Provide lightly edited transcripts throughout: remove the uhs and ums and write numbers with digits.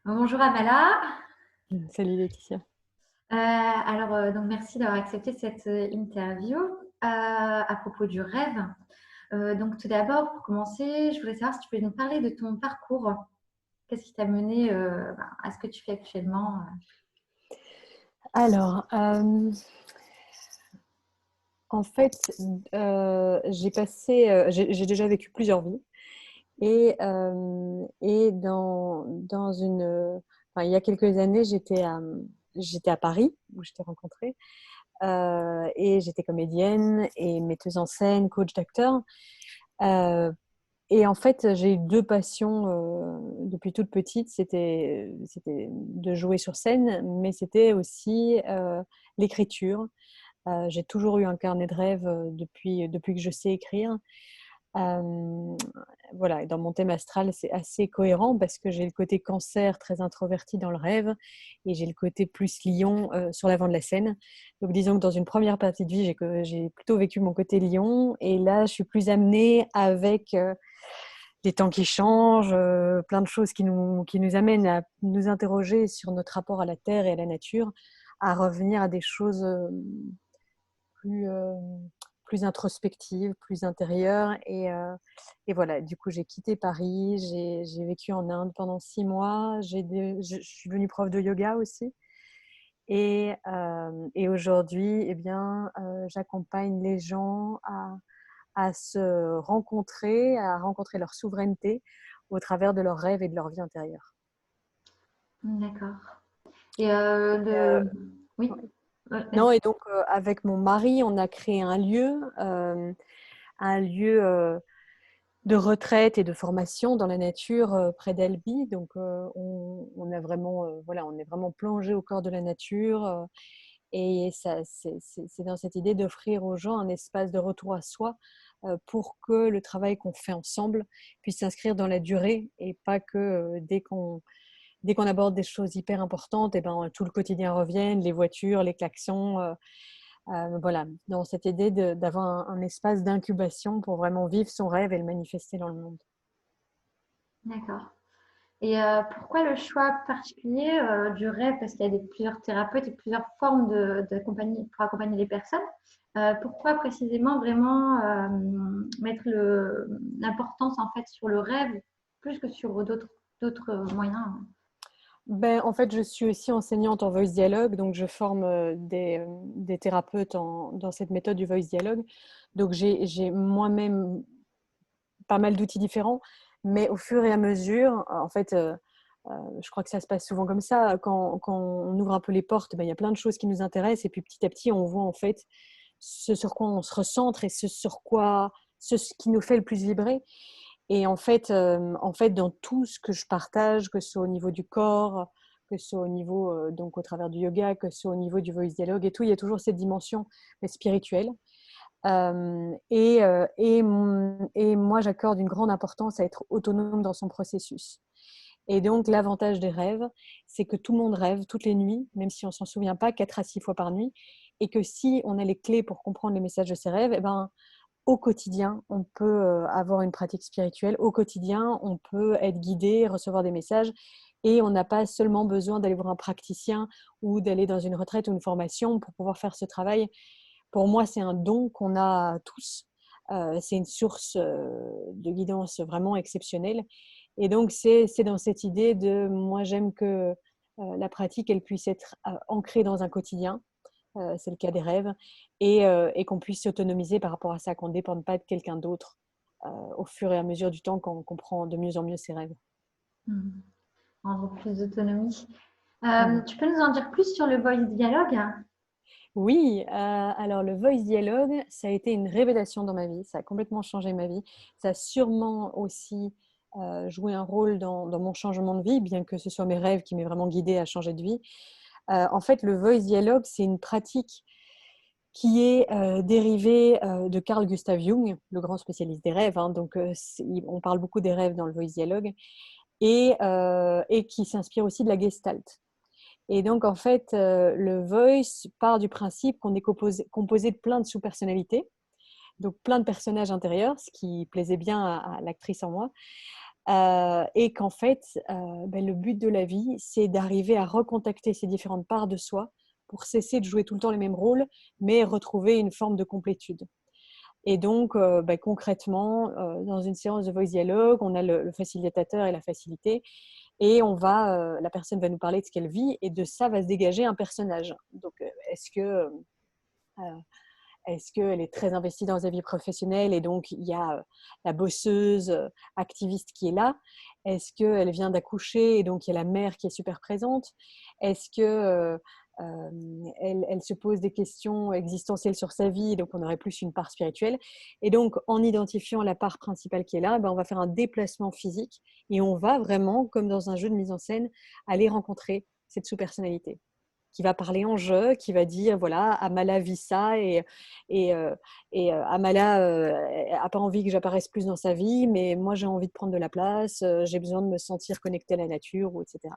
Bonjour Amala. Salut Laetitia. Donc merci d'avoir accepté cette interview à propos du rêve. Donc tout d'abord, pour commencer, je voulais savoir si tu pouvais nous parler de ton parcours. Qu'est-ce qui t'a mené à ce que tu fais actuellement? Alors, en fait, j'ai déjà vécu plusieurs vies et dans enfin, il y a quelques années, j'étais à Paris où je t'ai rencontrée et j'étais comédienne et metteuse en scène, coach d'acteur. Euh, et en fait, j'ai eu deux passions depuis toute petite. C'était de jouer sur scène, mais c'était aussi l'écriture. J'ai toujours eu un carnet de rêves depuis que je sais écrire. Euh, voilà, et dans mon thème astral, c'est assez cohérent parce que j'ai le côté cancer très introverti dans le rêve et j'ai le côté plus lion sur l'avant de la scène. Donc disons que dans une première partie de vie, j'ai plutôt vécu mon côté lion et là, je suis plus amenée avec les temps qui changent, plein de choses qui nous amènent à nous interroger sur notre rapport à la terre et à la nature, à revenir à des choses plus, euh, plus introspectives, plus intérieures. Et voilà, du coup, j'ai quitté Paris, j'ai vécu en Inde pendant 6 mois, je suis devenue prof de yoga aussi. Et aujourd'hui, eh bien, j'accompagne les gens à se rencontrer, à rencontrer leur souveraineté au travers de leurs rêves et de leur vie intérieure. D'accord. Et Et, euh, oui, non, vas-y. et donc avec mon mari, on a créé un lieu de retraite et de formation dans la nature près d'Albi. Donc on a vraiment, voilà, on est vraiment plongé au cœur de la nature. Et ça, c'est dans cette idée d'offrir aux gens un espace de retour à soi pour que le travail qu'on fait ensemble puisse s'inscrire dans la durée et pas que dès qu'on aborde des choses hyper importantes, et ben, tout le quotidien revienne, les voitures, les klaxons. Voilà, dans cette idée d'avoir un espace d'incubation pour vraiment vivre son rêve et le manifester dans le monde. D'accord. Et pourquoi le choix particulier du rêve? Parce qu'il y a plusieurs thérapeutes et plusieurs formes pour accompagner les personnes. Pourquoi précisément vraiment mettre l'importance en fait sur le rêve plus que sur d'autres moyens? Ben, en fait, je suis aussi enseignante en voice dialogue, donc je forme des thérapeutes dans cette méthode du voice dialogue. Donc j'ai moi-même pas mal d'outils différents, mais au fur et à mesure, en fait, je crois que ça se passe souvent comme ça. Quand on ouvre un peu les portes, ben, il y a plein de choses qui nous intéressent, et puis petit à petit, on voit en fait ce sur quoi on se recentre et ce qui nous fait le plus vibrer. Et en fait, dans tout ce que je partage, que ce soit au niveau du corps, que ce soit au niveau, donc au travers du yoga, que ce soit au niveau du voice dialogue et tout, il y a toujours cette dimension spirituelle. Et moi, j'accorde une grande importance à être autonome dans son processus. Et donc, l'avantage des rêves, c'est que tout le monde rêve toutes les nuits, même si on ne s'en souvient pas, 4 à 6 fois par nuit. Et que si on a les clés pour comprendre les messages de ces rêves, eh ben, au quotidien, on peut avoir une pratique spirituelle. Au quotidien, on peut être guidé, recevoir des messages. Et on n'a pas seulement besoin d'aller voir un praticien ou d'aller dans une retraite ou une formation pour pouvoir faire ce travail. Pour moi, c'est un don qu'on a tous. C'est une source de guidance vraiment exceptionnelle. Et donc, c'est dans cette idée de, moi, j'aime que la pratique, elle puisse être ancrée dans un quotidien. C'est le cas des rêves. Et qu'on puisse s'autonomiser par rapport à ça, qu'on ne dépende pas de quelqu'un d'autre au fur et à mesure du temps quand on comprend de mieux en mieux ses rêves. Mhm. En plus d'autonomie. Mhm. Tu peux nous en dire plus sur le voice dialogue? Oui, alors le voice dialogue, ça a été une révélation dans ma vie, ça a complètement changé ma vie. Ça a sûrement aussi joué un rôle dans mon changement de vie, bien que ce soit mes rêves qui m'aient vraiment guidée à changer de vie. En fait, le voice dialogue, c'est une pratique qui est dérivée de Carl Gustav Jung, le grand spécialiste des rêves. Hein. Donc, on parle beaucoup des rêves dans le voice dialogue et qui s'inspire aussi de la Gestalt. Et donc, en fait, le voice part du principe qu'on est composé de plein de sous-personnalités, donc plein de personnages intérieurs, ce qui plaisait bien à l'actrice en moi. et qu'en fait, le but de la vie, c'est d'arriver à recontacter ces différentes parts de soi pour cesser de jouer tout le temps les mêmes rôles, mais retrouver une forme de complétude. Et donc, concrètement, dans une séance de voice dialogue, on a le facilitateur et la facilité, et la personne va nous parler de ce qu'elle vit, et de ça va se dégager un personnage. Donc, est-ce qu'elle est très investie dans sa vie professionnelle et donc il y a la bosseuse, activiste qui est là? Est-ce qu'elle vient d'accoucher et donc il y a la mère qui est super présente? Est-ce que elle se pose des questions existentielles sur sa vie, donc on aurait plus une part spirituelle? Et donc, en identifiant la part principale qui est là, on va faire un déplacement physique et on va vraiment, comme dans un jeu de mise en scène, aller rencontrer cette sous-personnalité qui va parler en jeu, qui va dire voilà, Amala vit ça et Amala a pas envie que j'apparaisse plus dans sa vie, mais moi j'ai envie de prendre de la place, j'ai besoin de me sentir connectée à la nature, etc.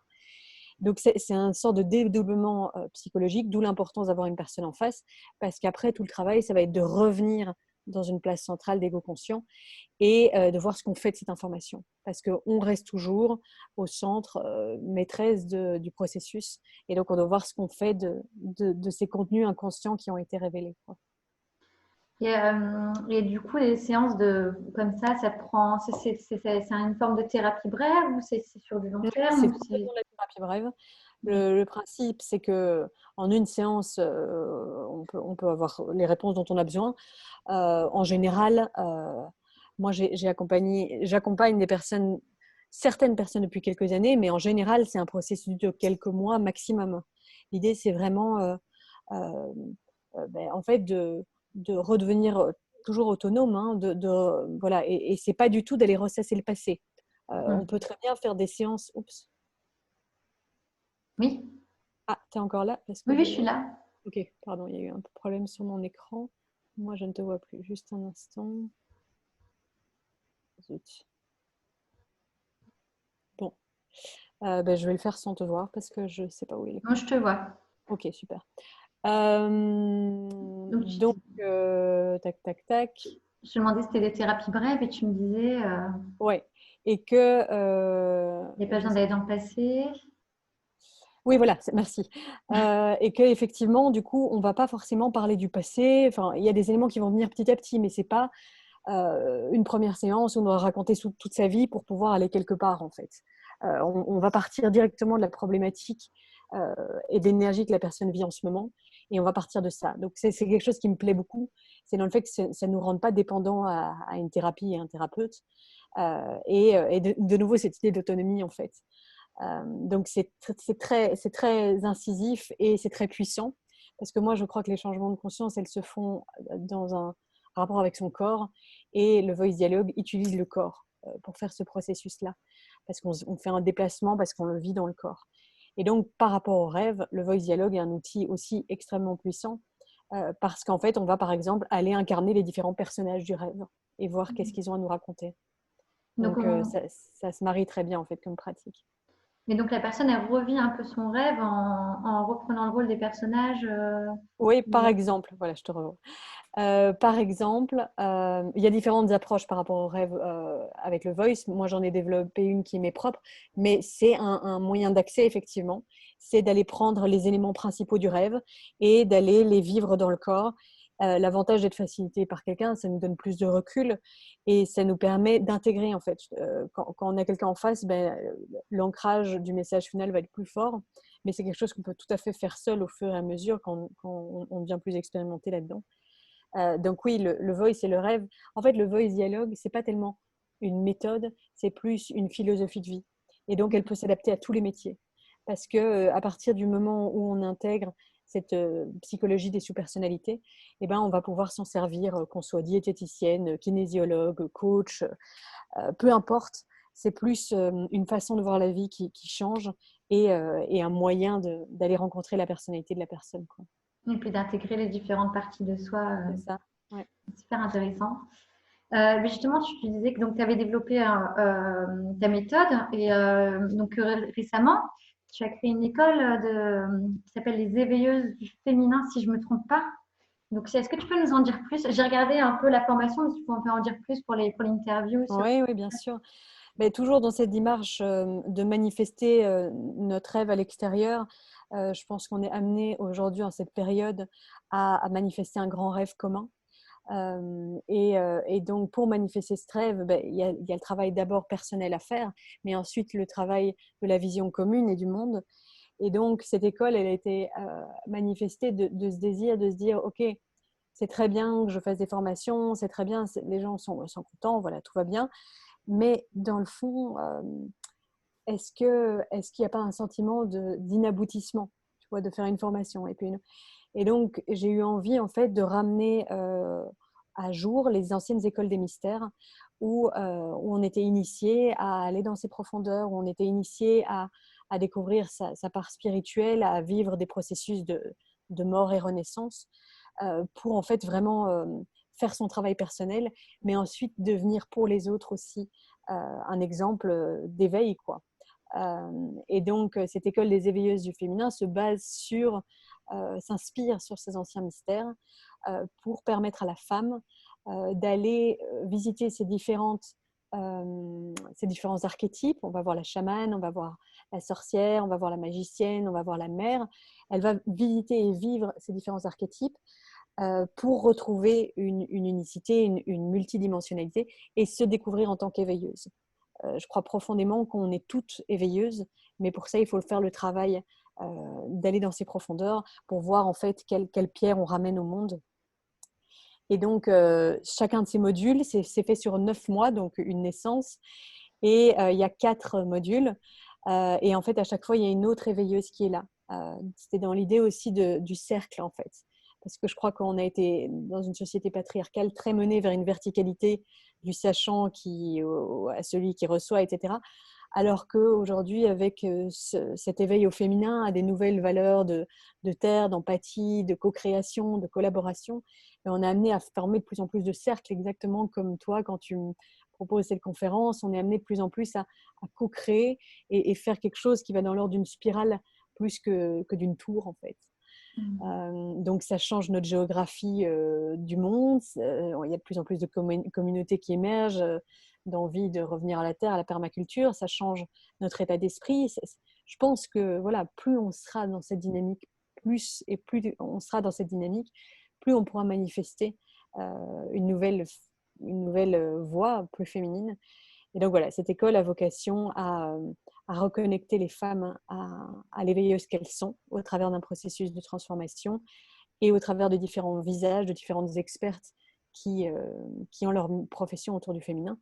Donc c'est un sort de dédoublement psychologique, d'où l'importance d'avoir une personne en face, parce qu'après tout le travail, ça va être de revenir dans une place centrale d'ego conscient et de voir ce qu'on fait de cette information. Parce qu'on reste toujours au centre, maîtresse du processus. Et donc, on doit voir ce qu'on fait de ces contenus inconscients qui ont été révélés, quoi. Et du coup, les séances comme ça prend, c'est une forme de thérapie brève ou c'est sur du long Non, terme c'est ou complètement la thérapie brève. Oui. Le principe, c'est que en une séance, on peut avoir les réponses dont on a besoin. En général, moi, j'accompagne certaines personnes depuis quelques années, mais en général, c'est un processus de quelques mois maximum. L'idée, c'est vraiment, en fait, de redevenir toujours autonome, hein, voilà, et c'est pas du tout d'aller ressasser le passé. On peut très bien faire des séances. Oups. Oui, Ah, t'es encore là? Parce que oui, je suis là. Ok, pardon, il y a eu un problème sur mon écran. Moi, je ne te vois plus. Juste un instant. Zut. Bon, je vais le faire sans te voir parce que je ne sais pas où est Moi, l'écran. je te vois. Ok, super. Donc, Donc, tac, tac, tac. je te demandais si c'était des thérapies brèves et tu me disais, Ouais. Et que. il n'y a pas besoin d'aller dans le passé. Oui, voilà, merci. Et qu'effectivement, du coup, on ne va pas forcément parler du passé. Enfin, il y a des éléments qui vont venir petit à petit, mais ce n'est pas une première séance où on doit raconter toute sa vie pour pouvoir aller quelque part, en fait. On va partir directement de la problématique et de l'énergie que la personne vit en ce moment, et on va partir de ça. Donc, c'est quelque chose qui me plaît beaucoup, c'est dans le fait que ça ne nous rende pas dépendants à une thérapie et un thérapeute. Et de nouveau, cette idée d'autonomie, en fait. Donc, c'est très incisif et c'est très puissant, parce que moi, je crois que les changements de conscience, elles se font dans un rapport avec son corps, et le voice dialogue utilise le corps pour faire ce processus-là, parce qu'on fait un déplacement, parce qu'on le vit dans le corps. Et donc, par rapport au rêve, le voice dialogue est un outil aussi extrêmement puissant, parce qu'en fait, on va par exemple aller incarner les différents personnages du rêve et voir qu'est-ce qu'ils ont à nous raconter. Donc, Donc, ça se marie très bien en fait comme pratique. mais donc la personne, elle revit un peu son rêve en reprenant le rôle des personnages. Oui, par exemple, voilà, je te revois. Par exemple, il y a différentes approches par rapport au rêve avec le voice. Moi, j'en ai développé une qui m'est propre, mais c'est un moyen d'accès, effectivement. C'est d'aller prendre les éléments principaux du rêve et d'aller les vivre dans le corps. L'avantage d'être facilité par quelqu'un, ça nous donne plus de recul et ça nous permet d'intégrer, en fait. Quand on a quelqu'un en face, l'ancrage du message final va être plus fort, mais c'est quelque chose qu'on peut tout à fait faire seul au fur et à mesure quand on devient plus expérimenté là-dedans. Donc oui, le voice et le rêve. En fait, le voice dialogue, c'est pas tellement une méthode, c'est plus une philosophie de vie. Et donc, elle peut s'adapter à tous les métiers. Parce que à partir du moment où on intègre cette psychologie des sous-personnalités, eh ben, on va pouvoir s'en servir, qu'on soit diététicienne, kinésiologue, coach, peu importe. C'est plus une façon de voir la vie qui change et un moyen d'aller rencontrer la personnalité de la personne, quoi. Et puis d'intégrer les différentes parties de soi. C'est ça. Ouais. Super intéressant. Mais justement, tu disais que tu avais développé ta méthode et donc récemment, tu as créé une école qui s'appelle les éveilleuses du féminin, si je ne me trompe pas. Donc, est-ce que tu peux nous en dire plus? J'ai regardé un peu la formation, mais si tu peux en dire plus pour l'interview. Oui, oui, bien sûr. Mais toujours dans cette démarche de manifester notre rêve à l'extérieur, je pense qu'on est amené aujourd'hui en cette période à manifester un grand rêve commun. Et donc, pour manifester ce rêve, ben, il y a le travail d'abord personnel à faire, mais ensuite le travail de la vision commune et du monde. Et donc, cette école, elle a été manifestée de ce désir de se dire, OK, c'est très bien que je fasse des formations, c'est très bien, les gens sont contents, voilà, tout va bien. Mais dans le fond, est-ce qu'il n'y a pas un sentiment d'inaboutissement, tu vois, de faire une formation et donc, j'ai eu envie, en fait, de ramener à jour les anciennes écoles des mystères où on était initié à aller dans ces profondeurs, où on était initié à découvrir sa part spirituelle, à vivre des processus de mort et renaissance pour, en fait, vraiment faire son travail personnel, mais ensuite devenir pour les autres aussi un exemple d'éveil, quoi. Et donc, cette école des éveilleuses du féminin se base s'inspire sur ces anciens mystères pour permettre à la femme d'aller visiter ces différents archétypes. On va voir la chamane, on va voir la sorcière, on va voir la magicienne, on va voir la mère. Elle va visiter et vivre ces différents archétypes pour retrouver une unicité, une multidimensionnalité et se découvrir en tant qu'éveilleuse. Je crois profondément qu'on est toutes éveilleuses, mais pour ça, il faut faire le travail d'aller dans ces profondeurs pour voir en fait quelle pierre on ramène au monde. Et donc, chacun de ces modules, c'est fait sur 9 mois, donc une naissance, et il y a 4 modules. Et en fait, à chaque fois, il y a une autre éveilleuse qui est là. C'était dans l'idée aussi du cercle, en fait. Parce que je crois qu'on a été dans une société patriarcale très menée vers une verticalité du sachant à celui qui reçoit, etc. Alors qu'aujourd'hui, avec cet éveil au féminin, à des nouvelles valeurs de terre, d'empathie, de co-création, de collaboration, et on est amené à former de plus en plus de cercles, exactement comme toi, quand tu me proposes cette conférence, on est amené de plus en plus à co-créer et faire quelque chose qui va dans l'ordre d'une spirale plus que d'une tour, en fait. Donc, ça change notre géographie du monde. Il y a de plus en plus de communautés qui émergent, d'envie de revenir à la terre, à la permaculture. Ça change notre état d'esprit. Je pense que voilà, plus on sera dans cette dynamique, plus on sera dans cette dynamique, plus on pourra manifester une nouvelle voix plus féminine. Et donc voilà, cette école a vocation à reconnecter les femmes à l'éveilleuse qu'elles sont au travers d'un processus de transformation et au travers de différents visages, de différentes expertes qui ont leur profession autour du féminin,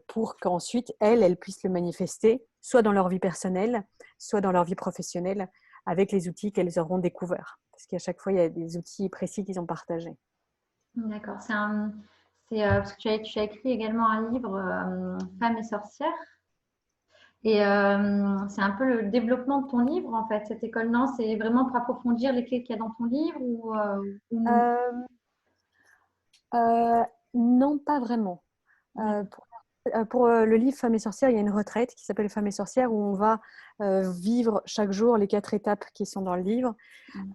pour qu'ensuite, elles puissent le manifester, soit dans leur vie personnelle, soit dans leur vie professionnelle, avec les outils qu'elles auront découverts. Parce qu'à chaque fois, il y a des outils précis qu'ils ont partagés. D'accord. Parce que tu as écrit également un livre, Femmes et sorcières. Et c'est un peu le développement de ton livre, en fait, cette école. Non, c'est vraiment pour approfondir les clés qu'il y a dans ton livre ou... Euh, euh, non, pas vraiment. D'accord. Pour le livre Femmes et sorcières, il y a une retraite qui s'appelle Femmes et sorcières où on va vivre chaque jour les 4 étapes qui sont dans le livre.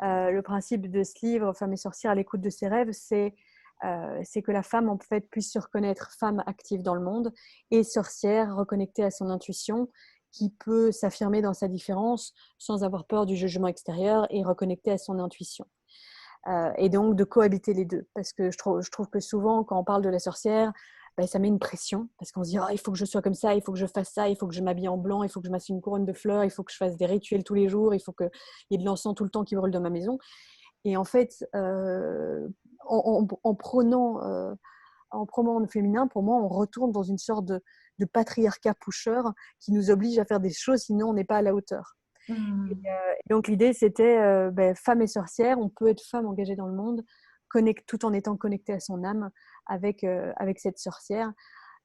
Le principe de ce livre, Femmes et sorcières à l'écoute de ses rêves, c'est que la femme en fait puisse se reconnaître femme active dans le monde et sorcière reconnectée à son intuition qui peut s'affirmer dans sa différence sans avoir peur du jugement extérieur et reconnecter à son intuition. Et donc de cohabiter les deux. Parce que je trouve que souvent, quand on parle de la sorcière, ben, ça met une pression. Parce qu'on se dit, oh, il faut que je sois comme ça, il faut que je fasse ça, il faut que je m'habille en blanc, il faut que je masse une couronne de fleurs, il faut que je fasse des rituels tous les jours, il faut qu'il y ait de l'encens tout le temps qui brûle dans ma maison. Et en fait, en prenant le féminin, pour moi, on retourne dans une sorte de patriarcat pusher qui nous oblige à faire des choses, sinon on n'est pas à la hauteur. Et donc l'idée, c'était femme et sorcière, on peut être femme engagée dans le monde, tout en étant connectée à son âme avec cette sorcière.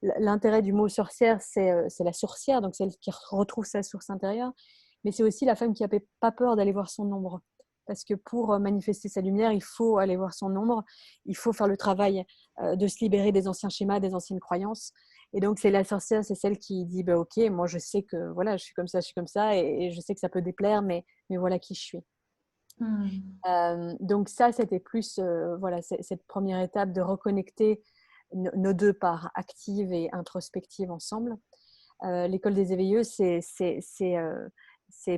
L'intérêt du mot sorcière, c'est la sourcière, donc celle qui retrouve sa source intérieure, mais c'est aussi la femme qui n'a pas peur d'aller voir son ombre. Parce que pour manifester sa lumière, il faut aller voir son ombre, il faut faire le travail de se libérer des anciens schémas, des anciennes croyances. Et donc, c'est la sorcière, c'est celle qui dit bah, ok, moi je sais que voilà, je suis comme ça, et je sais que ça peut déplaire, mais voilà qui je suis. Donc, ça, c'était plus voilà, cette première étape de reconnecter nos deux parts actives et introspectives ensemble. L'école des éveilleux, c'est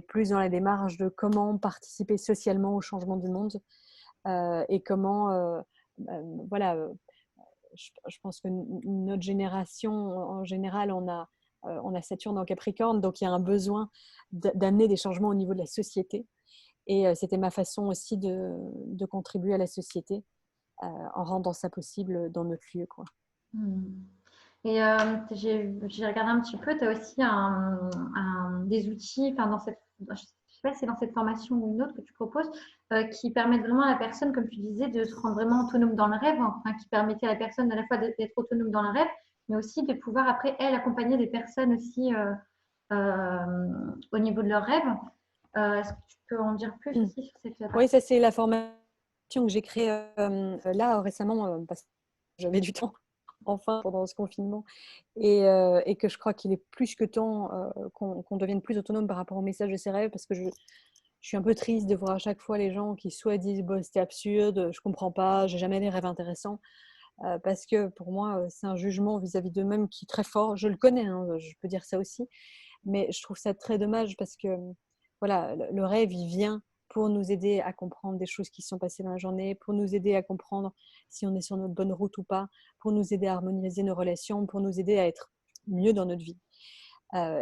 plus dans la démarche de comment participer socialement au changement du monde et comment, voilà, je pense que notre génération, en général, on a Saturne en Capricorne, donc il y a un besoin d'amener des changements au niveau de la société. Et c'était ma façon aussi de contribuer à la société en rendant ça possible dans notre lieu, quoi. Hmm. Et j'ai regardé un petit peu, tu as aussi des outils, enfin, je sais pas si c'est dans cette formation ou une autre que tu proposes, qui permettent vraiment à la personne, comme tu disais, de se rendre vraiment autonome dans le rêve, enfin, qui permettait à la personne à la fois d'être autonome dans le rêve, mais aussi de pouvoir après, elle, accompagner des personnes aussi au niveau de leur rêve. Est-ce que tu peux en dire plus aussi sur cette Oui, partie? ça c'est la formation que j'ai créée là récemment parce que j'avais du temps enfin pendant ce confinement et que je crois qu'il est plus que temps qu'on devienne plus autonome par rapport au message de ses rêves parce que je suis un peu triste de voir à chaque fois les gens qui soit disent bah, c'était absurde, je comprends pas, j'ai jamais des rêves intéressants parce que pour moi c'est un jugement vis-à-vis d'eux-mêmes qui est très fort. Je le connais, hein, je peux dire ça aussi, mais je trouve ça très dommage parce que voilà, le rêve, il vient pour nous aider à comprendre des choses qui se sont passées dans la journée, pour nous aider à comprendre si on est sur notre bonne route ou pas, pour nous aider à harmoniser nos relations, pour nous aider à être mieux dans notre vie.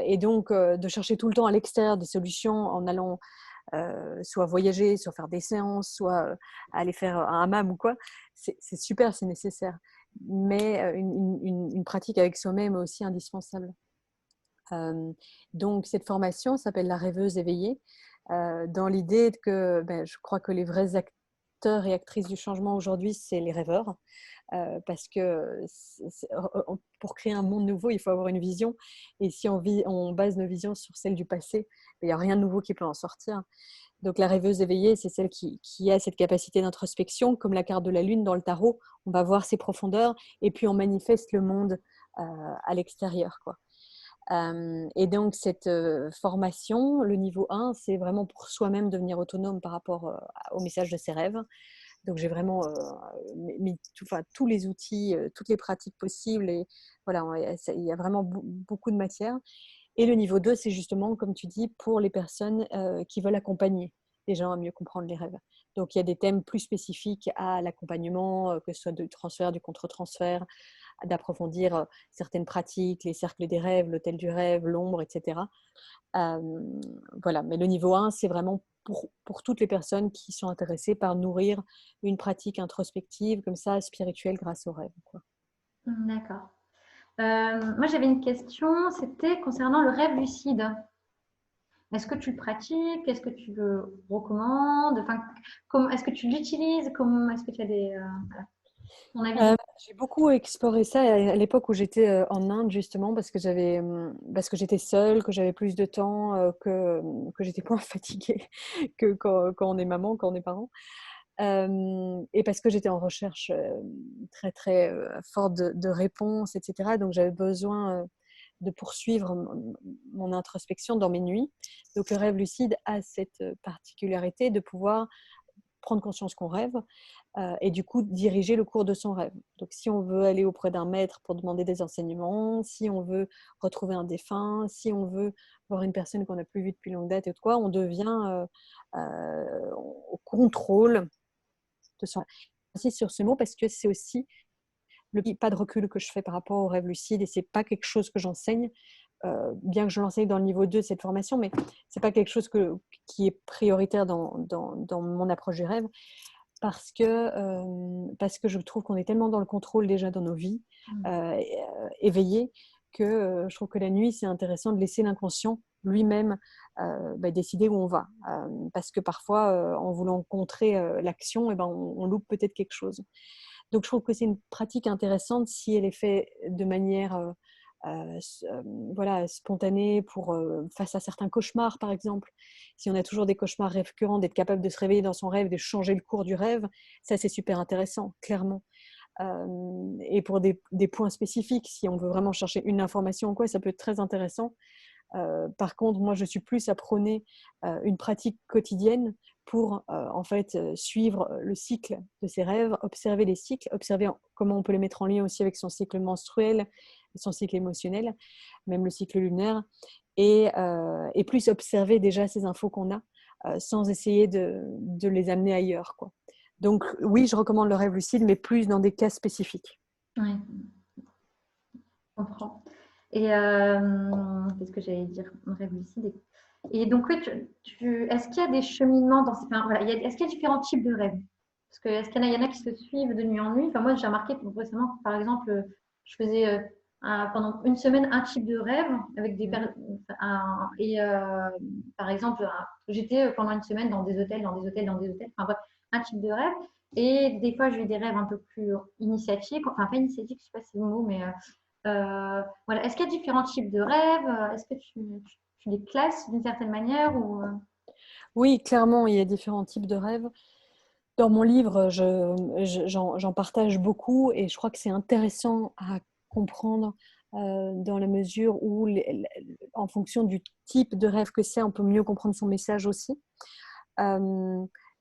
Et donc, de chercher tout le temps à l'extérieur des solutions en allant soit voyager, soit faire des séances, soit aller faire un hammam ou quoi, c'est super, c'est nécessaire. Mais une pratique avec soi-même est aussi indispensable. Donc cette formation s'appelle la rêveuse éveillée, dans l'idée que je crois que les vrais acteurs et actrices du changement aujourd'hui, c'est les rêveurs, parce que pour créer un monde nouveau, il faut avoir une vision, et si on base nos visions sur celles du passé, il n'y a rien de nouveau qui peut en sortir. Donc la rêveuse éveillée, c'est celle qui a cette capacité d'introspection, comme la carte de la lune dans le tarot, on va voir ses profondeurs, et puis on manifeste le monde à l'extérieur, quoi. Et donc, cette formation, le niveau 1, c'est vraiment pour soi-même devenir autonome par rapport au message de ses rêves. Donc, j'ai vraiment mis tous les outils, toutes les pratiques possibles. Et voilà, il y a vraiment beaucoup de matière. Et le niveau 2, c'est justement, comme tu dis, pour les personnes qui veulent accompagner les gens à mieux comprendre les rêves. Donc, il y a des thèmes plus spécifiques à l'accompagnement, que ce soit du transfert, du contre-transfert, d'approfondir certaines pratiques, les cercles des rêves, l'hôtel du rêve, l'ombre, etc. Voilà, mais le niveau 1, c'est vraiment pour toutes les personnes qui sont intéressées par nourrir une pratique introspective, comme ça, spirituelle, grâce aux rêves, quoi. D'accord. Moi, j'avais une question, c'était concernant le rêve lucide. Est-ce que tu le pratiques? Est-ce que tu le recommandes? Enfin, est-ce que tu l'utilises? Est-ce que tu as voilà, ton avis dessus? J'ai beaucoup exploré ça à l'époque où j'étais en Inde, justement, parce que j'étais seule, que j'avais plus de temps, que j'étais moins fatiguée que quand on est maman, quand on est parent. Et parce que j'étais en recherche très, très forte de réponses, etc. Donc, j'avais besoin de poursuivre mon introspection dans mes nuits. Donc, le rêve lucide a cette particularité de pouvoir prendre conscience qu'on rêve et du coup diriger le cours de son rêve. Donc si on veut aller auprès d'un maître pour demander des enseignements, si on veut retrouver un défunt, si on veut voir une personne qu'on n'a plus vue depuis longue date et quoi, on devient au contrôle de son rêve. J'insiste sur ce mot parce que c'est aussi le pas de recul que je fais par rapport au rêve lucide et c'est pas quelque chose que j'enseigne. Bien que je l'enseigne dans le niveau 2 de cette formation, mais c'est pas quelque chose qui est prioritaire dans mon approche du rêve parce que je trouve qu'on est tellement dans le contrôle déjà dans nos vies éveillées que je trouve que la nuit, c'est intéressant de laisser l'inconscient lui-même décider où on va. Parce que parfois, en voulant contrer l'action, on loupe peut-être quelque chose. Donc, je trouve que c'est une pratique intéressante si elle est faite de manière voilà, spontanée face à certains cauchemars, par exemple. Si on a toujours des cauchemars récurrents, d'être capable de se réveiller dans son rêve, de changer le cours du rêve, ça, c'est super intéressant, clairement. Et pour des points spécifiques, si on veut vraiment chercher une information ou quoi, ça peut être très intéressant. Par contre, moi, je suis plus à prôner une pratique quotidienne pour en fait suivre le cycle de ses rêves, observer les cycles, observer comment on peut les mettre en lien aussi avec son cycle menstruel, son cycle émotionnel, même le cycle lunaire, et plus observer déjà ces infos qu'on a sans essayer de les amener ailleurs, quoi. Donc oui, je recommande le rêve lucide, mais plus dans des cas spécifiques. Oui, je comprends. Et qu'est-ce que j'allais dire? Rêve lucide. Et donc, oui, est-ce qu'il y a des cheminements dans ces... Enfin, voilà, est-ce qu'il y a différents types de rêves? Parce que est-ce qu'il y en a qui se suivent de nuit en nuit? Enfin, moi, j'ai remarqué récemment, par exemple, je faisais pendant une semaine un type de rêve avec des et par exemple, j'étais pendant une semaine dans des hôtels, dans des hôtels, dans des hôtels. Enfin bref, un type de rêve. Et des fois, j'ai eu des rêves un peu plus initiatiques. Enfin, pas initiatiques, je sais pas si c'est le mot, mais voilà. Est-ce qu'il y a différents types de rêves? Est-ce que tu les classes d'une certaine manière ou Oui, clairement, il y a différents types de rêves. Dans mon livre, j'en partage beaucoup et je crois que c'est intéressant à comprendre dans la mesure où, en fonction du type de rêve que c'est, on peut mieux comprendre son message aussi.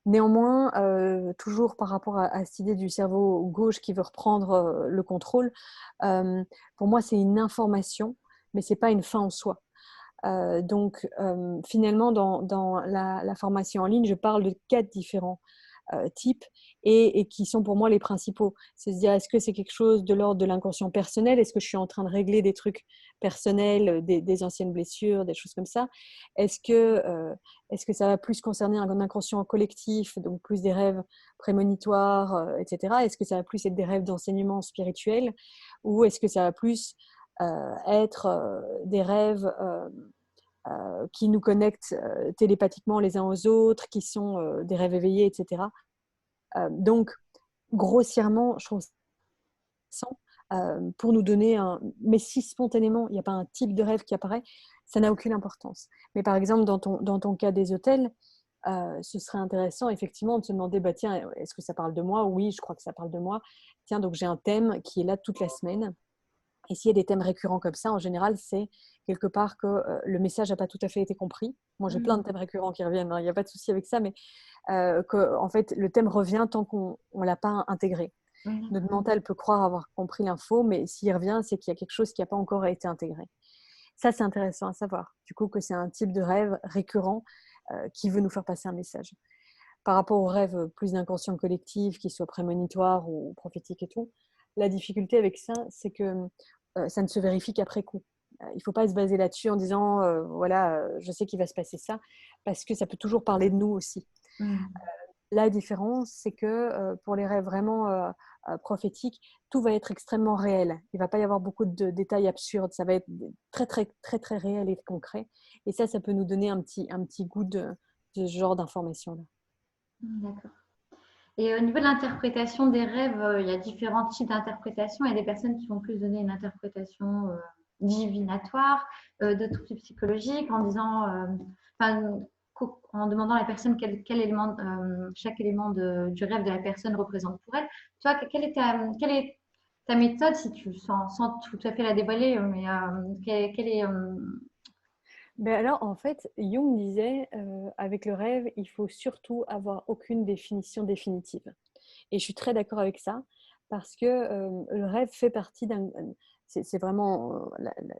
Néanmoins, toujours par rapport à cette idée du cerveau gauche qui veut reprendre le contrôle, pour moi, c'est une information, mais ce n'est pas une fin en soi. Donc, finalement, dans la formation en ligne, je parle de 4 différents types et qui sont pour moi les principaux. C'est se dire, est-ce que c'est quelque chose de l'ordre de l'inconscient personnel? Est-ce que je suis en train de régler des trucs personnels, des anciennes blessures, des choses comme ça? Est-ce que ça va plus concerner un inconscient collectif, donc plus des rêves prémonitoires, etc. Est-ce que ça va plus être des rêves d'enseignement spirituel? Ou est-ce que ça va plus être des rêves qui nous connectent télépathiquement les uns aux autres, qui sont des rêves éveillés, etc. Donc, grossièrement, je trouve ça pour nous donner un... Mais si spontanément, il n'y a pas un type de rêve qui apparaît, ça n'a aucune importance. Mais par exemple, dans ton cas des hôtels, ce serait intéressant effectivement de se demander, bah, tiens, est-ce que ça parle de moi? Oui, je crois que ça parle de moi. Tiens, donc j'ai un thème qui est là toute la semaine. Et s'il y a des thèmes récurrents comme ça, en général, c'est quelque part que le message n'a pas tout à fait été compris. Moi, j'ai plein de thèmes récurrents qui reviennent, hein, il n'y a pas de souci avec ça, mais en fait, le thème revient tant qu'on ne l'a pas intégré. Notre mental peut croire avoir compris l'info, mais s'il revient, c'est qu'il y a quelque chose qui n'a pas encore été intégré. Ça, c'est intéressant à savoir. Du coup, que c'est un type de rêve récurrent qui veut nous faire passer un message. Par rapport aux rêves plus d'inconscient collectif, qu'ils soient prémonitoires ou prophétiques et tout, la difficulté avec ça, c'est que ça ne se vérifie qu'après coup. Il ne faut pas se baser là-dessus en disant, voilà, je sais qu'il va se passer ça, parce que ça peut toujours parler de nous aussi. La différence, c'est que pour les rêves vraiment prophétiques, tout va être extrêmement réel. Il ne va pas y avoir beaucoup de détails absurdes. Ça va être très, très, très, très réel et concret. Et ça peut nous donner un petit goût de ce genre d'information-là. D'accord. Et au niveau de l'interprétation des rêves, il y a différents types d'interprétations. Il y a des personnes qui vont plus donner une interprétation divinatoire, d'autres plus psychologiques, en disant, en demandant à la personne quel élément, chaque élément du rêve de la personne représente pour elle. Toi, quelle est ta méthode, si tu sans tout à fait la dévoiler, mais quelle est Ben alors, en fait, Jung disait, avec le rêve, il faut surtout avoir aucune définition définitive. Et je suis très d'accord avec ça, parce que le rêve fait partie d'un... C'est vraiment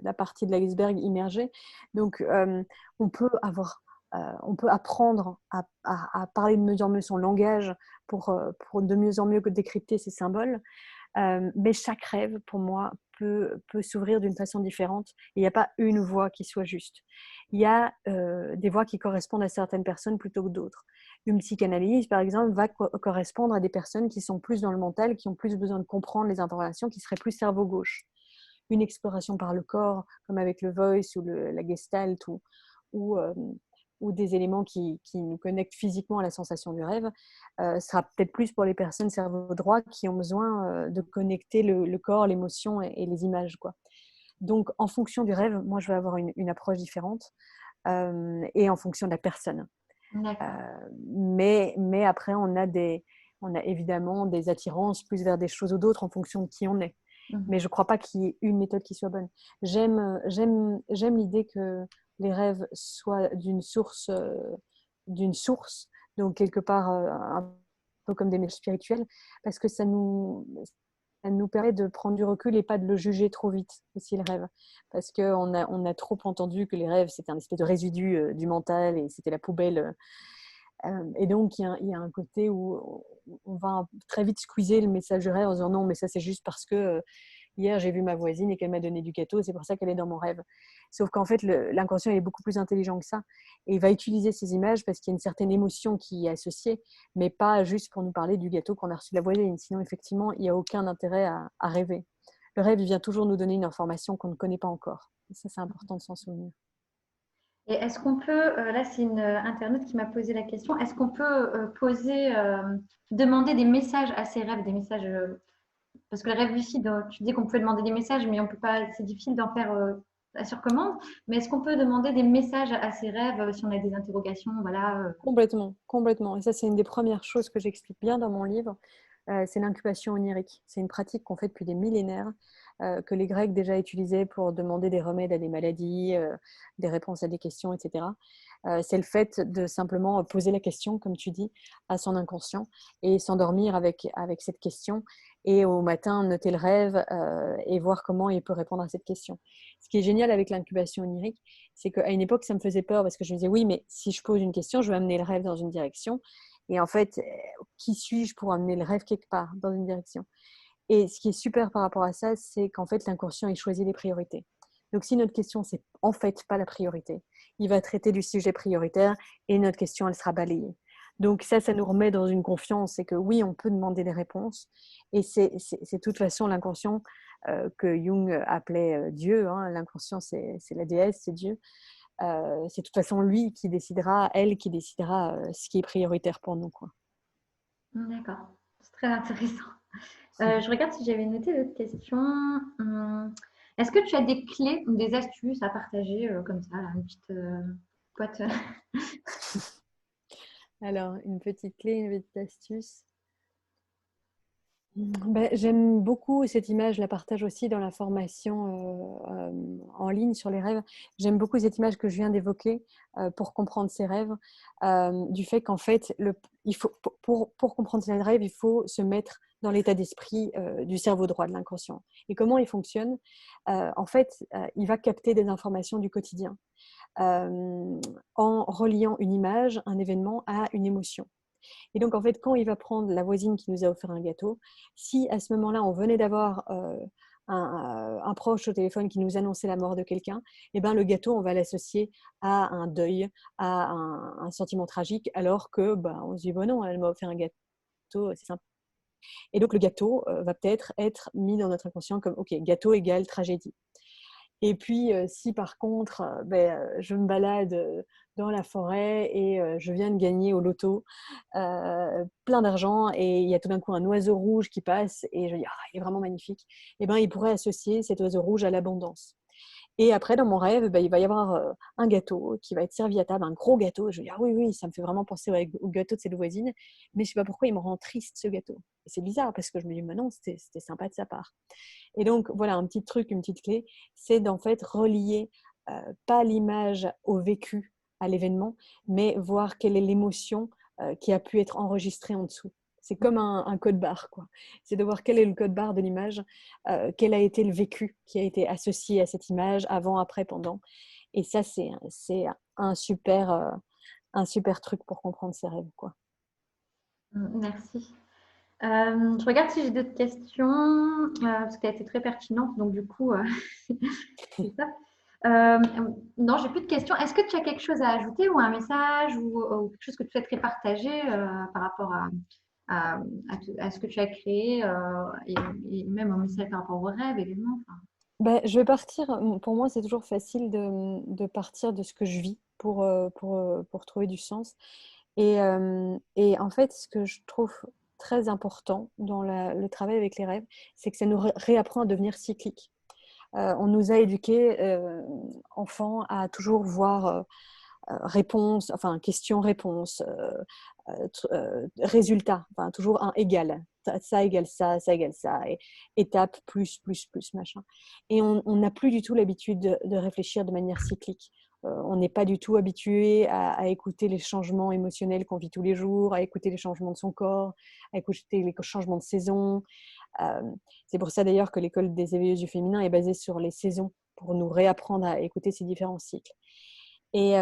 la partie de l'iceberg immergée. Donc, on peut apprendre à parler de mieux en mieux son langage pour de mieux en mieux décrypter ses symboles. Mais chaque rêve, pour moi, peut s'ouvrir d'une façon différente. Il n'y a pas une voie qui soit juste. Il y a des voies qui correspondent à certaines personnes plutôt que d'autres. Une psychanalyse, par exemple, va correspondre à des personnes qui sont plus dans le mental, qui ont plus besoin de comprendre les informations, qui seraient plus cerveau gauche. Une exploration par le corps, comme avec le voice ou la gestalt ou, euh, ou des éléments qui nous connectent physiquement à la sensation du rêve, sera peut-être plus pour les personnes cerveau droit qui ont besoin de connecter le corps, l'émotion et les images, quoi. Donc, en fonction du rêve, moi, je vais avoir une approche différente et en fonction de la personne. Mais après, on a évidemment des attirances plus vers des choses ou d'autres en fonction de qui on est. Mais je ne crois pas qu'il y ait une méthode qui soit bonne. J'aime l'idée que les rêves soient d'une source, donc quelque part un peu comme des messages spirituels, parce que elle nous permet de prendre du recul et pas de le juger trop vite aussi le rêve. Parce qu'on a trop entendu que les rêves, c'était un espèce de résidu du mental et c'était la poubelle. Et donc, il y a un côté où on va très vite squeezer le message du rêve en disant non, mais ça c'est juste parce que hier j'ai vu ma voisine et qu'elle m'a donné du gâteau, c'est pour ça qu'elle est dans mon rêve. Sauf qu'en fait, l'inconscient est beaucoup plus intelligent que ça. Et il va utiliser ces images parce qu'il y a une certaine émotion qui est associée, mais pas juste pour nous parler du gâteau qu'on a reçu de la voisine. Sinon, effectivement, il n'y a aucun intérêt à rêver. Le rêve, il vient toujours nous donner une information qu'on ne connaît pas encore. Et ça, c'est important de s'en souvenir. Et est-ce qu'on peut, là c'est une internaute qui m'a posé la question, est-ce qu'on peut demander des messages à ses rêves, des messages, parce que le rêve lucide, tu dis qu'on peut demander des messages, mais on peut pas, c'est difficile d'en faire sur commande, mais est-ce qu'on peut demander des messages à ses rêves si on a des interrogations, voilà. Complètement, complètement. Et ça, c'est une des premières choses que j'explique bien dans mon livre. C'est l'incubation onirique. C'est une pratique qu'on fait depuis des millénaires, que les Grecs déjà utilisaient pour demander des remèdes à des maladies, des réponses à des questions, etc. C'est le fait de simplement poser la question, comme tu dis, à son inconscient et s'endormir avec cette question et au matin noter le rêve et voir comment il peut répondre à cette question. Ce qui est génial avec l'incubation onirique, c'est qu'à une époque, ça me faisait peur parce que je me disais, oui, mais si je pose une question, je vais amener le rêve dans une direction. Et en fait, qui suis-je pour amener le rêve quelque part dans une direction? Et ce qui est super par rapport à ça, c'est qu'en fait, l'inconscient, il choisit les priorités. Donc, si notre question, c'est en fait pas la priorité, il va traiter du sujet prioritaire et notre question, elle sera balayée. Donc ça nous remet dans une confiance, c'est que oui, on peut demander des réponses. Et c'est de toute façon l'inconscient que Jung appelait Dieu. Hein. L'inconscient, c'est la déesse, c'est Dieu. C'est de toute façon lui qui décidera, elle qui décidera ce qui est prioritaire pour nous. Quoi. D'accord, c'est très intéressant. Je regarde si j'avais noté d'autres questions. Est-ce que tu as des clés ou des astuces à partager comme ça, là, une petite boîte Alors, une petite clé, une petite astuce. J'aime beaucoup cette image, je la partage aussi dans la formation en ligne sur les rêves. J'aime beaucoup cette image que je viens d'évoquer pour comprendre ces rêves, du fait qu'en fait, il faut, pour comprendre ces rêves, il faut se mettre dans l'état d'esprit du cerveau droit, de l'inconscient. Et comment il fonctionne? En fait, il va capter des informations du quotidien en reliant une image, un événement à une émotion. Et donc, en fait, quand il va prendre la voisine qui nous a offert un gâteau, si à ce moment-là, on venait d'avoir un proche au téléphone qui nous annonçait la mort de quelqu'un, eh ben, le gâteau, on va l'associer à un deuil, à un sentiment tragique, alors que on se dit, bon non, elle m'a offert un gâteau, c'est sympa. Et donc, le gâteau va peut-être être mis dans notre inconscient comme, OK, gâteau égale tragédie. Et puis, si par contre, je me balade dans la forêt et je viens de gagner au loto plein d'argent et il y a tout d'un coup un oiseau rouge qui passe et je dis, ah, il est vraiment magnifique, et ben, il pourrait associer cet oiseau rouge à l'abondance. Et après, dans mon rêve, il va y avoir un gâteau qui va être servi à table, un gros gâteau. Je me dis, ah oui, oui, ça me fait vraiment penser au gâteau de cette voisine, mais je ne sais pas pourquoi il me rend triste ce gâteau. Et c'est bizarre parce que je me dis, mais non, c'était sympa de sa part. Et donc, voilà, un petit truc, une petite clé, c'est d'en fait relier pas l'image au vécu, à l'événement, mais voir quelle est l'émotion qui a pu être enregistrée en dessous. C'est comme un code barre, quoi. C'est de voir quel est le code barre de l'image, quel a été le vécu qui a été associé à cette image, avant, après, pendant. Et ça, c'est un super truc pour comprendre ses rêves, quoi. Merci. Je regarde si j'ai d'autres questions, parce qu'elle a été très pertinente, donc du coup, c'est ça. Non, j'ai plus de questions. Est-ce que tu as quelque chose à ajouter ou un message ou quelque chose que tu souhaiterais partager par rapport à ce que tu as créé et même un message par rapport aux rêves également. Je vais partir, pour moi c'est toujours facile de partir de ce que je vis pour trouver du sens. Et en fait, ce que je trouve très important dans le travail avec les rêves, c'est que ça nous réapprend à devenir cyclique. On nous a éduqués, enfants, à toujours voir réponse, enfin question-réponse, résultat, enfin toujours un égal. Ça égale ça égale ça, et étape plus, machin. Et on n'a plus du tout l'habitude de réfléchir de manière cyclique. on n'est pas du tout habitué à écouter les changements émotionnels qu'on vit tous les jours, à écouter les changements de son corps, à écouter les changements de saison. C'est pour ça d'ailleurs que l'école des éveilleuses du féminin est basée sur les saisons, pour nous réapprendre à écouter ces différents cycles. Et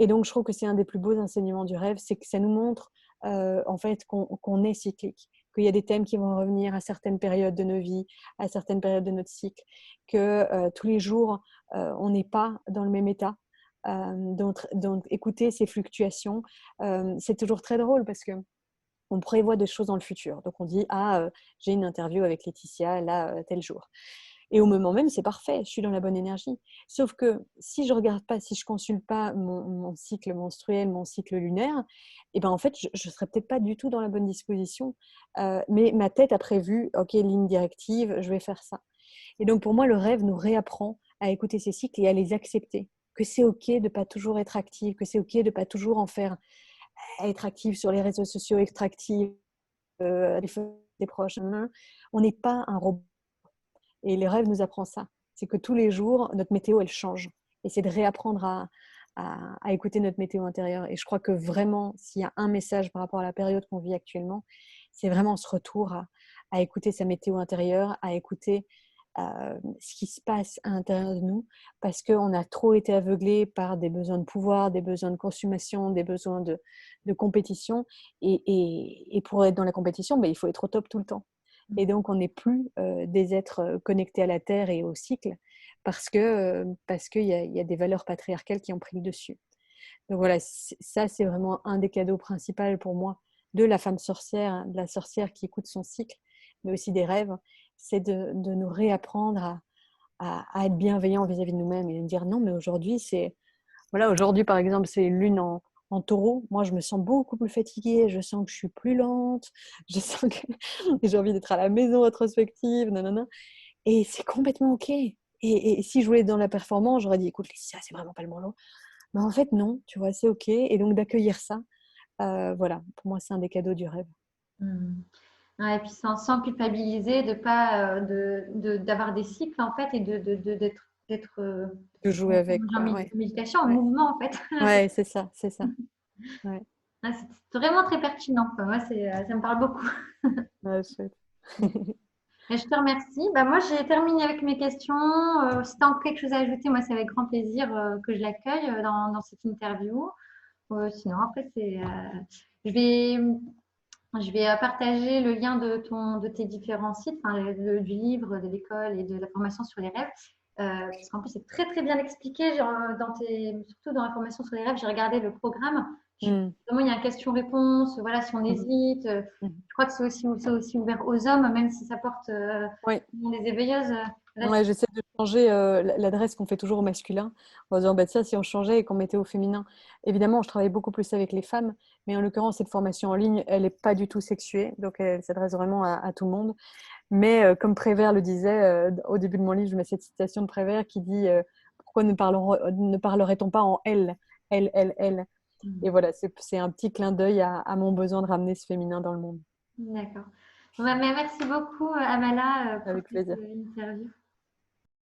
donc, je trouve que c'est un des plus beaux enseignements du rêve, c'est que ça nous montre en fait qu'on est cyclique, qu'il y a des thèmes qui vont revenir à certaines périodes de nos vies, à certaines périodes de notre cycle, que tous les jours, on n'est pas dans le même état. Donc, écouter ces fluctuations, c'est toujours très drôle parce que on prévoit des choses dans le futur. Donc, on dit, j'ai une interview avec Laetitia, là, tel jour. Et au moment même, c'est parfait, je suis dans la bonne énergie. Sauf que si je regarde pas, si je consulte pas mon cycle menstruel, mon cycle lunaire, et ben en fait, je serais peut-être pas du tout dans la bonne disposition. Mais ma tête a prévu, ok, ligne directive, je vais faire ça. Et donc pour moi, le rêve nous réapprend à écouter ces cycles et à les accepter. Que c'est ok de pas toujours être active, que c'est ok de pas toujours en faire, être active sur les réseaux sociaux, être active, les des proches. On n'est pas un robot. Et les rêves nous apprend ça. C'est que tous les jours, notre météo, elle change. Et c'est de réapprendre à écouter notre météo intérieure. Et je crois que vraiment, s'il y a un message par rapport à la période qu'on vit actuellement, c'est vraiment ce retour à écouter sa météo intérieure, à écouter ce qui se passe à l'intérieur de nous, parce qu'on a trop été aveuglés par des besoins de pouvoir, des besoins de consommation, des besoins de compétition. Et pour être dans la compétition, ben, il faut être au top tout le temps. Et donc, on n'est plus des êtres connectés à la Terre et au cycle parce qu'il y a des valeurs patriarcales qui ont pris le dessus. Donc voilà, ça, c'est vraiment un des cadeaux principaux pour moi de la femme sorcière, hein, de la sorcière qui écoute son cycle, mais aussi des rêves, c'est de nous réapprendre à être bienveillant vis-à-vis de nous-mêmes et de dire non, mais aujourd'hui, aujourd'hui, par exemple, c'est une lune en taureau. Moi, je me sens beaucoup plus fatiguée. Je sens que je suis plus lente. Je sens que j'ai envie d'être à la maison rétrospective. Nanana. Et c'est complètement OK. Et si je voulais être dans la performance, j'aurais dit, écoute, Laetitia, c'est vraiment pas le moment. Mais en fait, non, tu vois, c'est OK. Et donc, d'accueillir ça, voilà, pour moi, c'est un des cadeaux du rêve. Mmh. Ouais, et puis sans culpabiliser de pas d'avoir des cycles en fait et d'être De jouer avec, quoi. Ouais, méditation en ouais. mouvement en fait. Ouais, c'est ça, c'est ça. Ouais, Ah, c'est vraiment très pertinent. Enfin, moi, ça me parle beaucoup. ouais, chouette. Et je te remercie. Bah, moi, j'ai terminé avec mes questions. Si tu as quelque chose à ajouter, moi, c'est avec grand plaisir que je l'accueille dans cette interview. Sinon, après, je vais, je vais partager le lien de tes différents sites, enfin, du livre, de l'école et de la formation sur les rêves. Parce qu'en plus, c'est très, très bien expliqué. Genre, surtout dans la formation sur les rêves, j'ai regardé le programme. Mm. Vraiment, il y a une question-réponse. Voilà, si on Mhm. hésite. Mhm. Je crois que c'est aussi ouvert aux hommes, même si ça porte Ouais. des éveilleuses. Là, Ouais, j'essaie de changer l'adresse qu'on fait toujours au masculin en disant bah, tiens, si on changeait et qu'on mettait au féminin. Évidemment, je travaille beaucoup plus avec les femmes, mais en l'occurrence, cette formation en ligne, elle n'est pas du tout sexuée, donc elle s'adresse vraiment à tout le monde. Mais comme Prévert le disait, au début de mon livre, je mets cette citation de Prévert qui dit pourquoi ne parlerait-on pas en elle, elle, elle, elle. Et voilà, c'est un petit clin d'œil à mon besoin de ramener ce féminin dans le monde. d'accord. Bon, bah, mais merci beaucoup, Amala, pour Avec cette plaisir. interview.